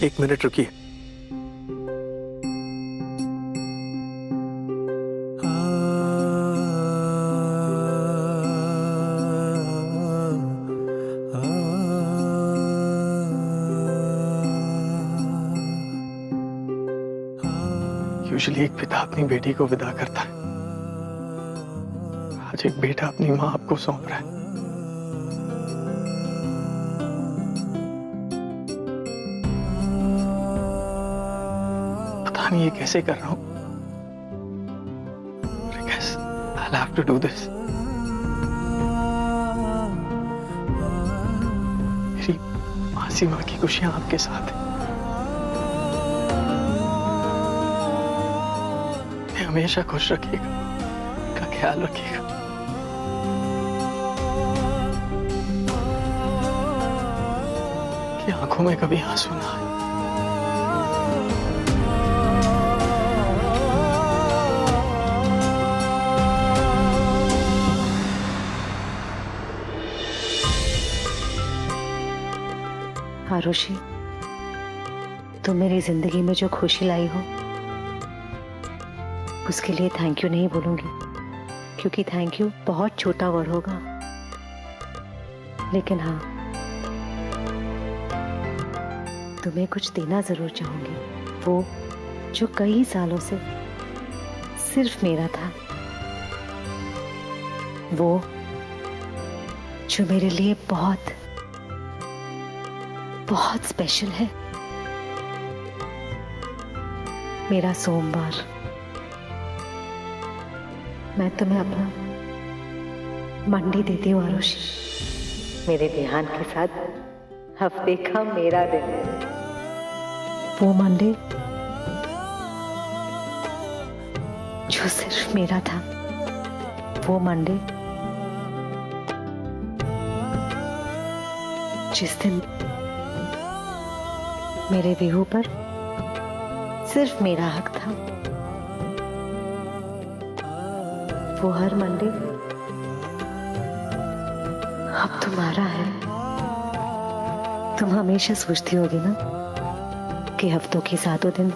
एक मिनट रुकिए। यूजुअली एक पिता अपनी बेटी को विदा करता है, आज एक बेटा अपनी मां आपको सौंप रहा है। पता नहीं ये कैसे कर रहा हूं, but I guess I'll have to do this. मेरी मासी मां की खुशियां आपके साथ हैं। हमेशा खुश रखिएगा, का ख्याल रखिएगा। कि आंखों में कभी आंसू ना आए। आरुषि, तुम मेरी जिंदगी में जो खुशी लाई हो उसके लिए थैंक यू नहीं बोलूंगी, क्योंकि थैंक यू बहुत छोटा वर्ड होगा। लेकिन हाँ, तुम्हें कुछ देना जरूर चाहूंगी, वो जो कई सालों से सिर्फ मेरा था, वो जो मेरे लिए बहुत बहुत स्पेशल है। मेरा सोमवार। मैं तुम्हें अपना मंडी देती हूँ आरुषि, मेरे ध्यान के साथ हफ्ते का मेरा दिन। वो मंडे जो सिर्फ मेरा था, वो मंडे जिस दिन मेरे बिहू पर सिर्फ मेरा हक था, वो हर मंडे अब तुम्हारा है। तुम हमेशा सोचती होगी ना कि हफ्तों के 7 दिन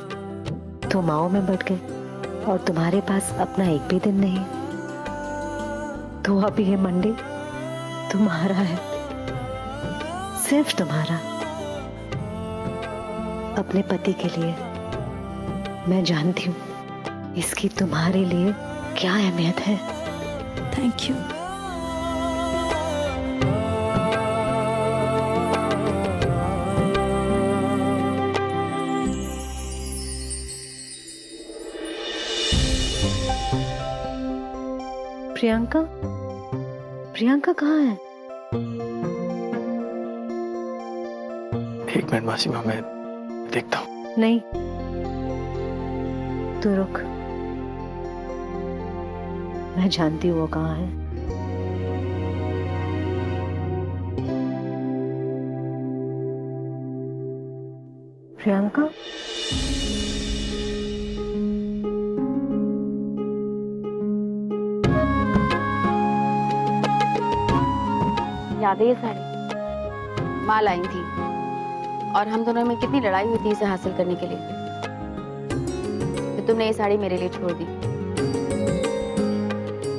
तो माओ में बढ़ गए और तुम्हारे पास अपना एक भी दिन नहीं, तो अब ये मंडे तुम्हारा है, सिर्फ तुम्हारा। अपने पति के लिए मैं जानती हूं इसकी तुम्हारे लिए क्या अहमियत है। Thank you. प्रियंका, प्रियंका कहाँ है? एक मिनट मासी मां, मैं देखता हूं। नहीं, तू रुक, मैं जानती हूँ वो कहाँ है। प्रियंका, याद है ये साड़ी? माँ लाई थी और हम दोनों में कितनी लड़ाई हुई थी इसे हासिल करने के लिए। तो तुमने ये साड़ी मेरे लिए छोड़ दी,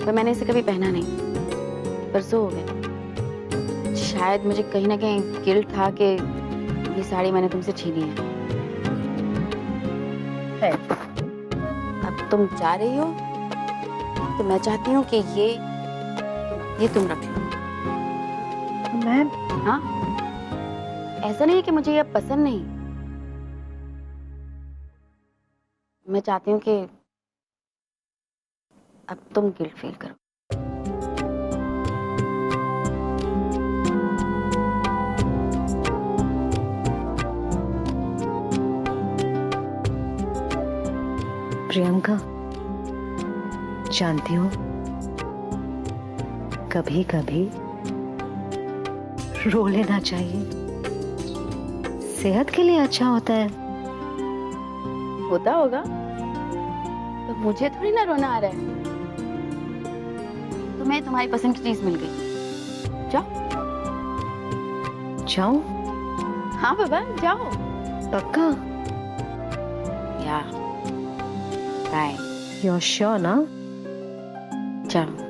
पर मैंने इसे कभी पहना नहीं। परसों हो गए। शायद मुझे कहीं ना कहीं गिल्ट था कि ये साड़ी मैंने तुमसे छीनी है। अब तुम जा रही हो तो मैं चाहती हूँ कि ये तुम रख लो। मैं? हाँ, ऐसा नहीं है कि मुझे ये पसंद नहीं। मैं चाहती हूँ कि अब तुम गिल्ट फील करो। प्रियंका, जानती हो कभी कभी रो लेना चाहिए, सेहत के लिए अच्छा होता है। होता होगा तो मुझे थोड़ी ना रोना आ रहा है। तुम्हें तुम्हारी पसंद की चीज मिल गई, जाओ। जाऊं? हाँ बाबा, जाओ। पक्का? या बाय। यू आर श्योर ना? जाओ।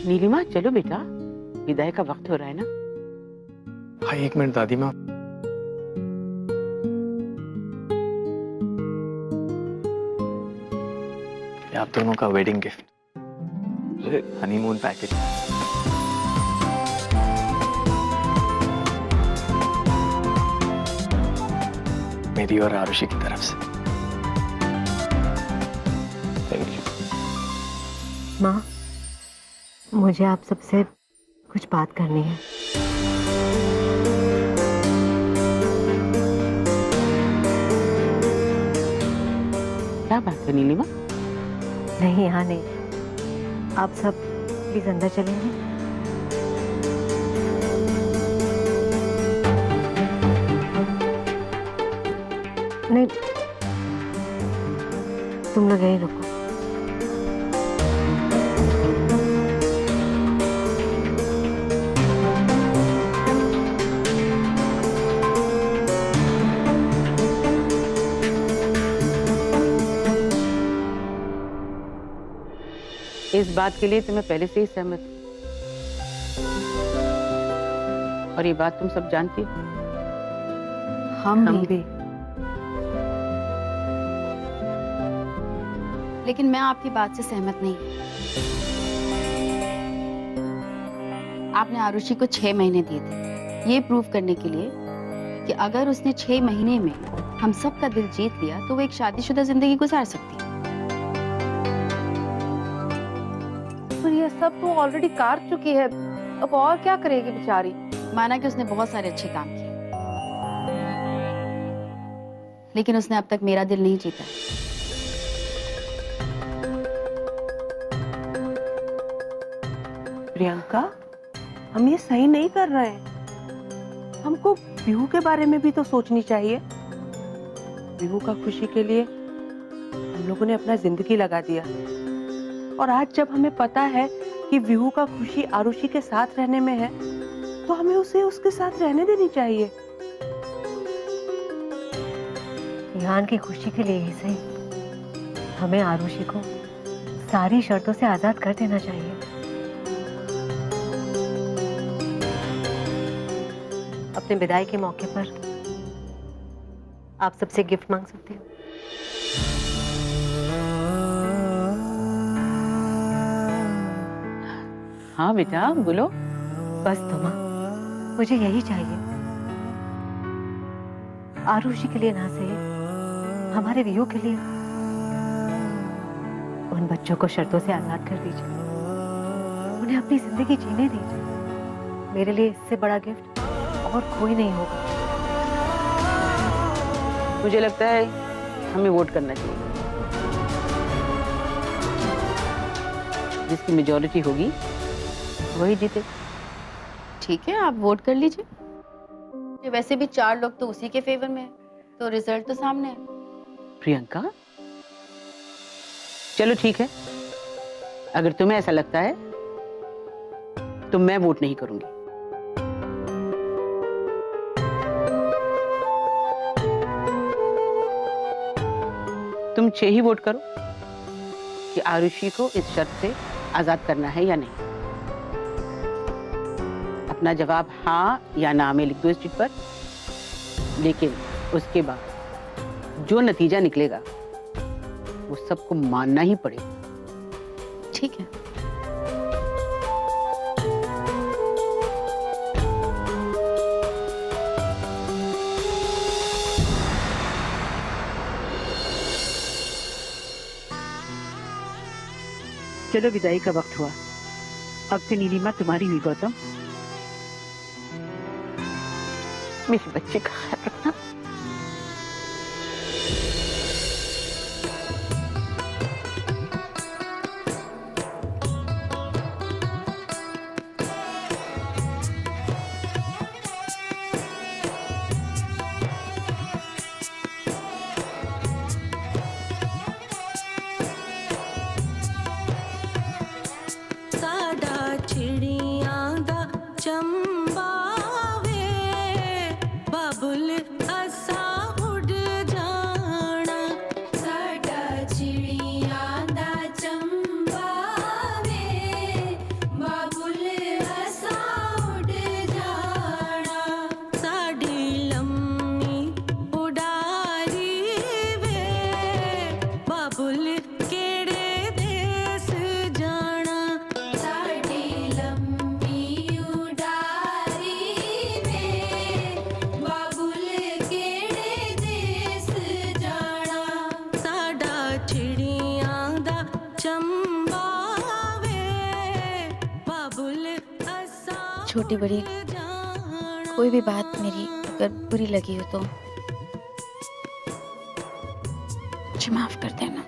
नीलिमा चलो बेटा, विदाई का वक्त हो रहा है ना। हाँ, 1 मिनट दादी माँ। ये आप दोनों का वेडिंग गिफ्ट, हनीमून पैकेज। मेरी और आरुषि की तरफ से। Thank you. माँ, मुझे आप सबसे कुछ बात करनी है। क्या बात है नीलिमा? नहीं, यहाँ नहीं। आप सब प्लीज अंदर चलेंगे। नहीं, तुम लोग यहीं रुको। इस बात के लिए तो मैं पहले से ही सहमत हूँ, और ये बात तुम सब जानती हो। हम भी। लेकिन मैं आपकी बात से सहमत नहीं। आपने आरुषि को 6 महीने दिए थे, ये प्रूव करने के लिए कि अगर उसने 6 महीने में हम सबका दिल जीत लिया तो वो एक शादीशुदा जिंदगी गुजार सकती है। पर ये सब तो ऑलरेडी कर चुकी है, अब और क्या करेगी बेचारी। माना कि उसने बहुत सारे अच्छे काम किए, लेकिन उसने अब तक मेरा दिल नहीं जीता। प्रियंका, हम ये सही नहीं कर रहे हैं। हमको बिहू के बारे में भी तो सोचनी चाहिए। बिहू का खुशी के लिए हम लोगों ने अपना जिंदगी लगा दिया, और आज जब हमें पता है कि बिहू का खुशी आरुषि के साथ रहने में है, तो हमें उसे उसके साथ रहने देनी चाहिए। रिहान की खुशी के लिए ही सही, हमें आरुषि को सारी शर्तों से आजाद कर देना चाहिए। अपने विदाई के मौके पर आप सबसे गिफ्ट मांग सकते हो। हाँ बेटा बोलो। बस तो माँ, मुझे यही चाहिए। आरुषि के लिए ना सही, हमारे वियो के लिए उन बच्चों को शर्तों से आजाद कर दीजिए, उन्हें अपनी जिंदगी जीने दीजिए। मेरे लिए इससे बड़ा गिफ्ट और कोई नहीं होगा। मुझे लगता है हमें वोट करना चाहिए, जिसकी मेजॉरिटी होगी वही जीते। ठीक है, आप वोट कर लीजिए। वैसे भी 4 लोग तो उसी के फेवर में है, तो रिजल्ट तो सामने है। प्रियंका चलो ठीक है, अगर तुम्हें ऐसा लगता है तो मैं वोट नहीं करूंगी। तुम 6 ही वोट करो कि आरुषि को इस शर्त से आजाद करना है या नहीं। अपना जवाब हाँ या ना में लिख दो इस चिट पर, लेकिन उसके बाद जो नतीजा निकलेगा वो सबको मानना ही पड़ेगा। ठीक है। चलो विदाई का वक्त हुआ, अब से नीलिमा तुम्हारी हुई। गौतम, मेरे बच्चे का ख्याल रखना। छोटी बड़ी कोई भी बात मेरी अगर बुरी लगी हो तो मुझे माफ कर देना।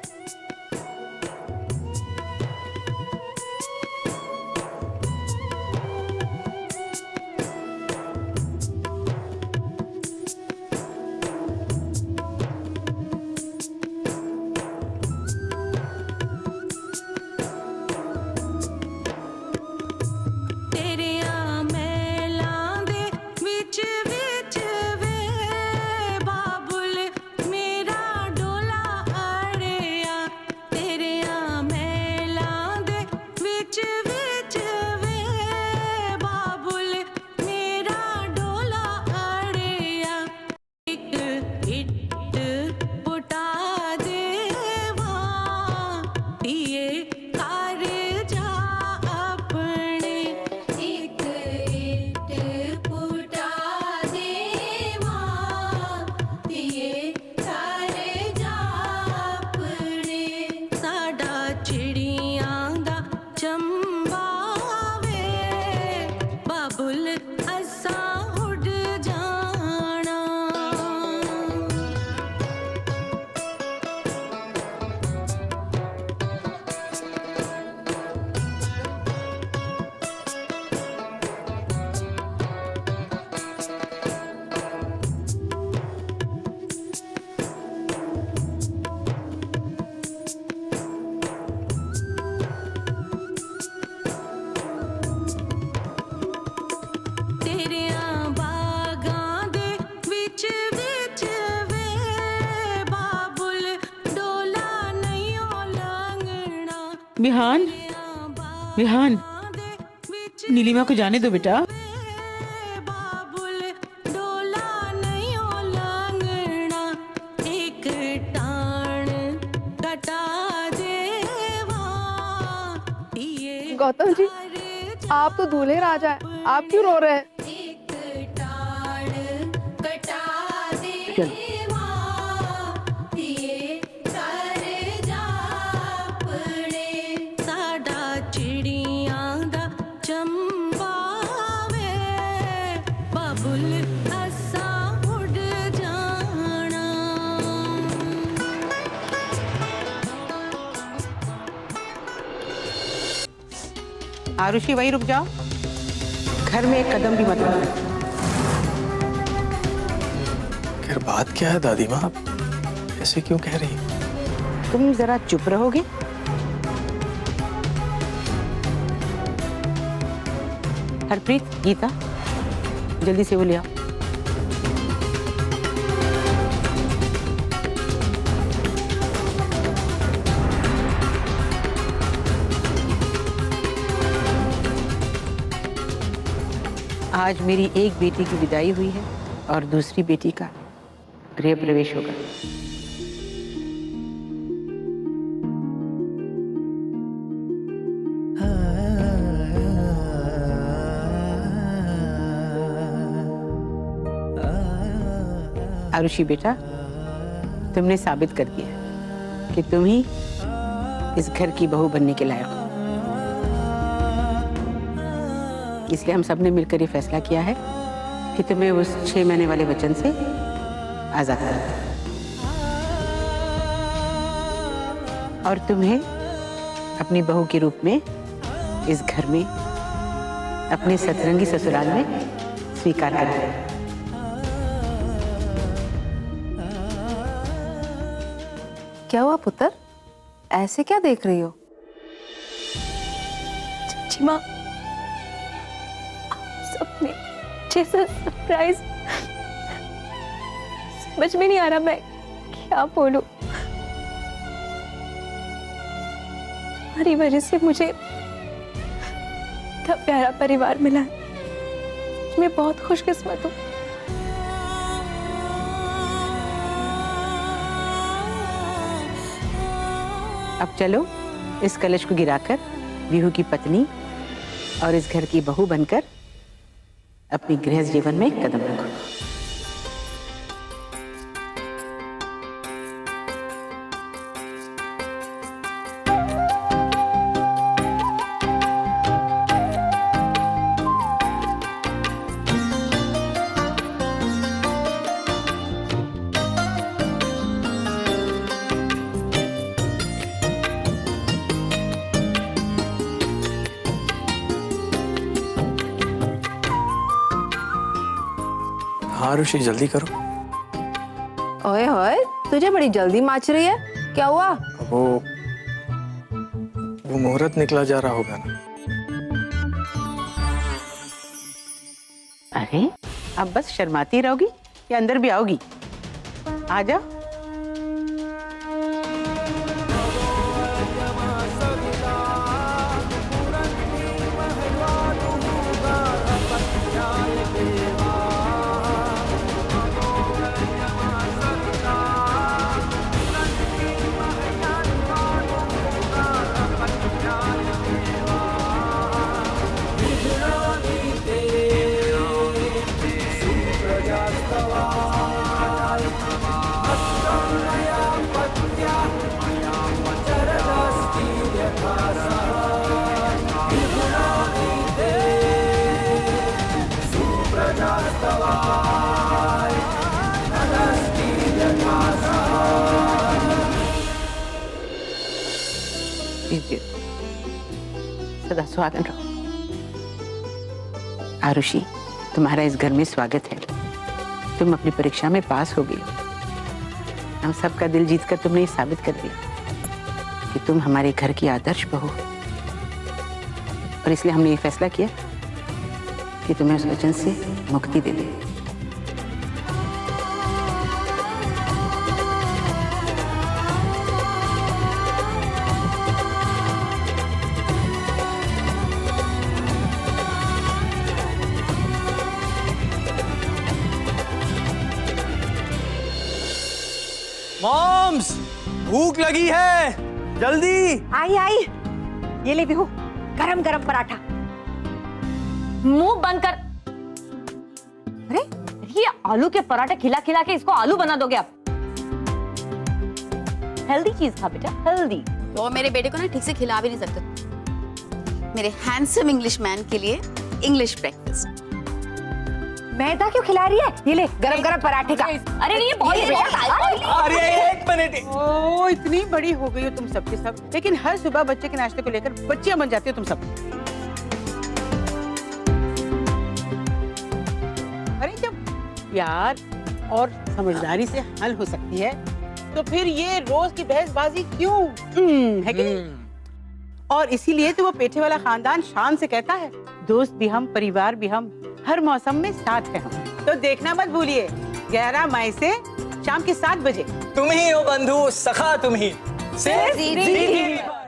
विहान, विहान, नीलिमा को जाने दो बेटा। गौतम जी, आप तो दूल्हे राजा हैं, आप क्यों रो रहे हैं? चलो। आरुषि, वहीं रुक जाओ, घर में एक कदम भी मत रखो। फिर बात क्या है दादी माँ, ऐसे क्यों कह रही हैं? तुम जरा चुप रहोगे? हरप्रीत, गीता, जल्दी से वो ले आओ। आज मेरी एक बेटी की विदाई हुई है और दूसरी बेटी का गृह प्रवेश होगा। आरुषि बेटा, तुमने साबित कर दिया कि तुम ही इस घर की बहू बनने के लायक हो। इसलिए हम सब ने मिलकर ये फैसला किया है कि तुम्हें उस 6 महीने वाले वचन से आजाद कर दें और तुम्हें अपनी बहू के रूप में इस घर में अपने सतरंगी ससुराल में स्वीकार कर दें। क्या हुआ पुत्र, ऐसे क्या देख रही हो? जी माँ, सबने जैसा सरप्राइज, समझ में नहीं आ रहा मैं क्या बोलूं। हमारी वजह से मुझे इतना प्यारा परिवार मिला है, मैं बहुत खुशकिस्मत हूँ। अब चलो, इस कलश को गिराकर बिहू की पत्नी और इस घर की बहू बनकर अपनी गृहस्थ जीवन में कदम रखो। हाँ ऋषि, जल्दी करो। ओए होए, तुझे बड़ी जल्दी माच रही है, क्या हुआ? वो मुहूर्त निकला जा रहा होगा ना। अरे अब बस शर्माती रहोगी या अंदर भी आओगी? आ जाओ। कीजिए, सदा स्वागत रहो। आरुषि, तुम्हारा इस घर में स्वागत है। तुम अपनी परीक्षा में पास हो गई हो। हम सबका दिल जीतकर तुमने ये साबित कर दिया कि तुम हमारे घर की आदर्श बहू हो। और इसलिए हमने ये फैसला किया कि तुम्हें उस वचन से मुक्ति दे दें। मॉम्स, भूख लगी है, जल्दी। आई आई, ये ले बिहू, गरम गरम पराठा। मुंह बंद कर। अरे ये आलू के पराठे खिला खिला के इसको आलू बना दोगे आप? हेल्दी चीज खा बेटा, हेल्दी। तो मेरे बेटे को ना ठीक से खिला भी नहीं सकते। मेरे हैंडसम इंग्लिश मैन के लिए इंग्लिश ब्रेकफास्ट। मैदा क्यों खिला रही है? ये ले गरम गरम पराठे का। अरे नहीं, ये बहुत अरे एक मिनट। ओ, इतनी बड़ी हो गई हो तुम सबके सब, लेकिन हर सुबह बच्चे के नाश्ते को लेकर बच्चियां बन जाती हो तुम सब। अरे जब प्यार और समझदारी से हल हो सकती है तो फिर ये रोज की बहसबाजी क्यों? है कि नहीं? और इसीलिए तो वो पेठे वाला खानदान शान से कहता है, दोस्त भी हम, परिवार भी हम, हर मौसम में साथ हैं हम। तो देखना मत भूलिए 11 मई से शाम के 7 बजे। तुम ही हो बंधु, सखा तुम ही। जी।